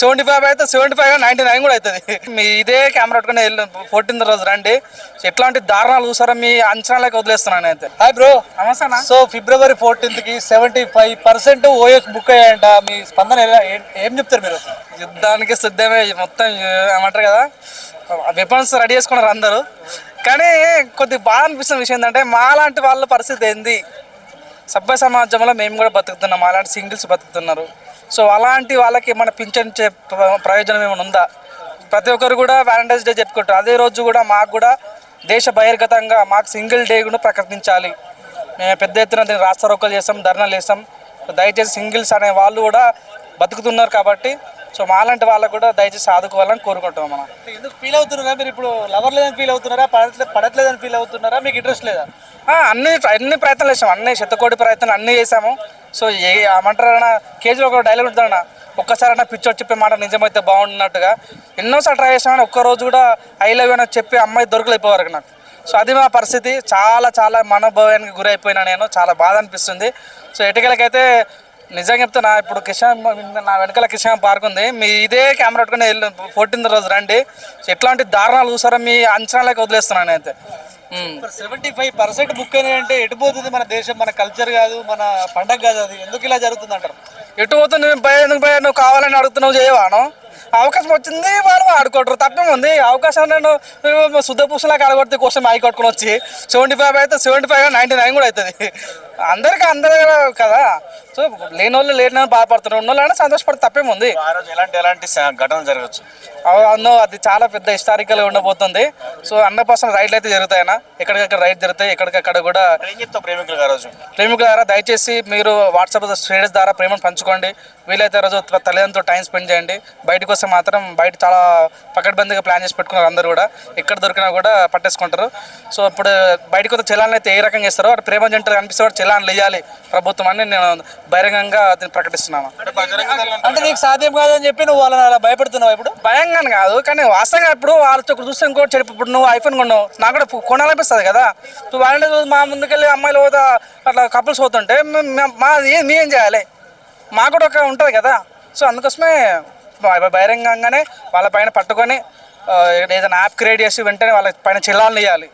75 అయితే 75 99 కూడా అవుతుంది. మీ ఇదే కెమెరా పట్టుకుని వెళ్ళి 14th రోజు రండి. ఎట్లాంటి దారుణాలు చూసారో మీ అంచనాలకు వదిలేస్తున్నాను అయితే. Hi bro. నమస్తే. So February 14th 75% OS book అయ్యాయంట. మీ స్పందన ఏం చెప్తారు మీరు? యుద్ధానికి సిద్ధమే మొత్తం ఏమంటారు కదా, వెపన్స్ రెడీ చేసుకున్నారు అందరూ. కానీ కొద్దిగా బాగా అనిపిస్తున్న విషయం ఏంటంటే మాలాంటి వాళ్ళ పరిస్థితి ఏంది, సభ్య సమాజంలో మేము కూడా బతుకుతున్నాం, అలాంటి సింగిల్స్ బతుకుతున్నారు. సో అలాంటి వాళ్ళకి మన పింఛన్ ప్రయోజనం ఏమైనా ఉందా? ప్రతి ఒక్కరు కూడా వ్యాలంటైన్స్ డే జరుపుకుంటారు. అదే రోజు కూడా మాకు కూడా దేశ బహిర్గతంగా మాకు సింగిల్ డే కూడా ప్రకటించాలి. మేము పెద్ద ఎత్తున దీన్ని రాస్తారోకలు చేస్తాం, ధర్నాలు చేస్తాం. దయచేసి సింగిల్స్ అనే వాళ్ళు కూడా బతుకుతున్నారు కాబట్టి సో మాలాంటి వాళ్ళకు కూడా దయచేసి ఆదుకోవాలని కోరుకుంటున్నాం. మనం ఎందుకు ఫీల్ అవుతున్నారా మీరు? ఇప్పుడు లవర్ లేదని ఫీల్ అవుతున్నారా, పడట్లేదని ఫీల్ అవుతున్నారా, మీకు ఇంట్రెస్ట్ లేదా? అన్ని ప్రయత్నాలు చేసాము, అన్ని శతకోటి ప్రయత్నాలు అన్నీ చేసాము. సో ఏమంటారన్నా, కేజీలో ఒక డైలాగ్ ఉంటుందన్న, ఒక్కసారైనా పిచ్చోడు చెప్పే మాట నిజమైతే బాగుంటున్నట్టుగా ఎన్నోసార్లు ట్రై చేసామని ఒక్కరోజు కూడా ఐ లవ్ యూ అని చెప్పి అమ్మాయి దొరకలేకపోయారు నాకు. సో అది మా పరిస్థితి. చాలా చాలా మనోభావానికి గురైపోయినా నేను. చాలా బాధ అనిపిస్తుంది. సో ఎటుకలకైతే నిజంగా చెప్తున్నా, ఇప్పుడు నా వెనకాల కిషన్ పార్క్ ఉంది. మీ ఇదే కెమెరా పట్టుకుని వెళ్ళి 14th రోజు రండి. ఎట్లాంటి దారుణాలు చూసారో మీ అంచనాలకు వదిలేస్తున్నాను అయితే. 75% బుక్ అయినాయంటే ఎటు పోతుంది మన దేశం? మన కల్చర్ కాదు, మన పండగ కాదు, అది ఎందుకు ఇలా జరుగుతుంది అంటారు? ఎటు పోతుంది? ఎందుకు భయ, నువ్వు కావాలని అడుగుతున్నావు, చేయవాను. అవకాశం వచ్చింది వాళ్ళు ఆడుకోవటరు, తప్పేముంది. అవకాశం నేను శుద్ధ పూసలాగా ఆడగొడితే కోసం ఆయి కొట్టుకుని వచ్చి 75 అయితే 75 99 కూడా అవుతుంది. అందరూ కదా. సో లేని వాళ్ళు లేని బాధపడుతున్నారు, ఉన్న వాళ్ళైనా సంతోషపడితే తప్పేముంది. ఆ రోజు ఎలాంటి ఘటనలు జరగచ్చు? అది చాలా పెద్ద హిస్టారికల్గా ఉండబోతుంది. సో 100% రైడ్లు అయితే జరుగుతాయన్నా, ఎక్కడికక్కడ రైడ్ జరుగుతాయి. ఎక్కడికక్కడ కూడా ప్రేమికులారా దయచేసి మీరు వాట్సాప్ స్టేటస్ ద్వారా ప్రేమను పంచుకోండి. వీలైతే రోజు తల్లిదండ్రులతో టైం స్పెండ్ చేయండి. బయటకు వస్తే మాత్రం బయట చాలా పకడ్బందీగా ప్లాన్ చేసి పెట్టుకున్నారు అందరూ కూడా. ఎక్కడ దొరికినా కూడా పట్టేసుకుంటారు. సో ఇప్పుడు బయటకు వస్తే చలాన్లు అయితే ఏ రకంగా ఇస్తారో అటు ప్రేమ జంటలు కనిపిస్తే కూడా చలాన్లు వేయాలి ప్రభుత్వం అని నేను బహిరంగంగా దీన్ని ప్రకటిస్తున్నాను. అంటే నీకు సాధ్యం కాదని చెప్పి నువ్వు వాళ్ళని అలా భయపెడుతున్నావు? ఇప్పుడు భయంగానే కాదు, కానీ వాస్తవంగా ఇప్పుడు వాళ్ళతో చూస్తే ఇంకోటి చెడు. ఇప్పుడు నువ్వు ఐఫోన్ కొన్నావు, నాకు కూడా కొనాలనిపిస్తుంది కదా. నువ్వు వాళ్ళ మా ముందుకెళ్ళి అమ్మాయిలు పోతా అట్లా కపుల్స్ పోతుంటే మేం చేయాలి? మాకు కూడా ఒక ఉంటుంది కదా. సో అందుకోసమే బహిరంగంగానే వాళ్ళ పైన పట్టుకొని ఏదైనా యాప్ క్రియేట్ చేసి వెంటనే వాళ్ళ పైన చిల్లాలను వేయాలి.